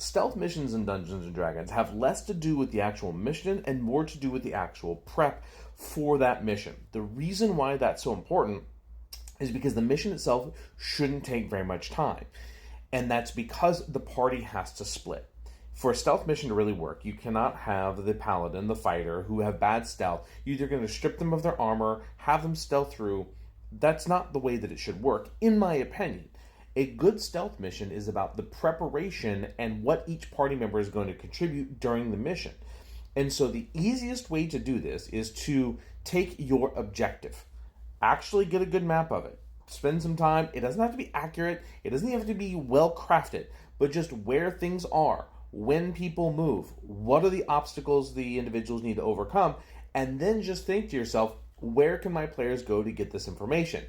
Stealth missions in Dungeons and Dragons have less to do with the actual mission and more to do with the actual prep for that mission. The reason why that's so important is because the mission itself shouldn't take very much time. And that's because the party has to split. For a stealth mission to really work, you cannot have the paladin, the fighter, who have bad stealth. You're either going to strip them of their armor, have them stealth through. That's not the way that it should work, in my opinion. A good stealth mission is about the preparation and what each party member is going to contribute during the mission. And so the easiest way to do this is to take your objective. Actually get a good map of it. Spend some time. It doesn't have to be accurate. It doesn't have to be well crafted, but just where things are, when people move, what are the obstacles the individuals need to overcome, and then just think to yourself, where can my players go to get this information?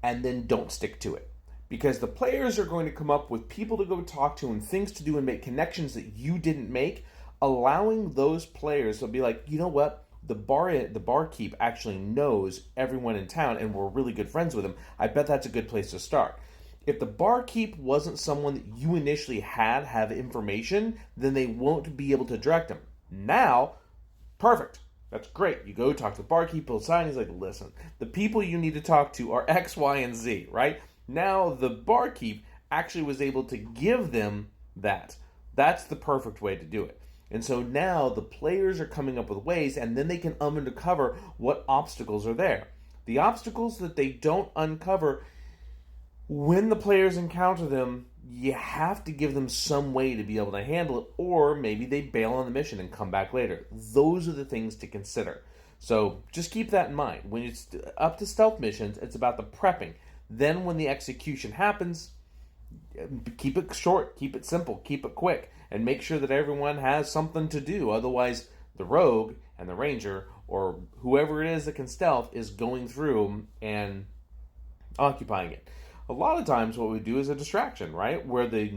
And then don't stick to it. Because the players are going to come up with people to go talk to and things to do and make connections that you didn't make, allowing those players to be like, you know what? The barkeep actually knows everyone in town and we're really good friends with him. I bet that's a good place to start. If the barkeep wasn't someone that you initially have information, then they won't be able to direct them. Now, perfect. That's great. You go talk to the barkeep, he'll sign. He's like, listen, the people you need to talk to are X, Y, and Z, right? Now the barkeep actually was able to give them that. That's the perfect way to do it. And so now the players are coming up with ways, and then they can uncover what obstacles are there. The obstacles that they don't uncover, when the players encounter them, you have to give them some way to be able to handle it, or maybe they bail on the mission and come back later. Those are the things to consider. So just keep that in mind. When it's up to stealth missions, it's about the prepping. Then when the execution happens, keep it short, keep it simple, keep it quick, and make sure that everyone has something to do. Otherwise, the rogue and the ranger, or whoever it is that can stealth, is going through and occupying it. A lot of times what we do is a distraction, right? Where the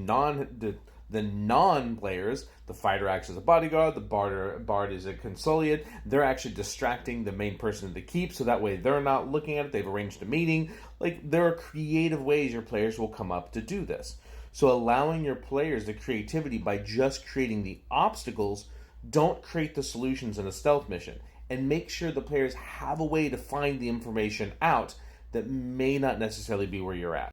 non-players, the fighter acts as a bodyguard, the bard is a consoliate, they're actually distracting the main person of the keep, so that way they're not looking at it, they've arranged a meeting. Like, there are creative ways your players will come up to do this. So allowing your players the creativity by just creating the obstacles, don't create the solutions in a stealth mission. And make sure the players have a way to find the information out that may not necessarily be where you're at.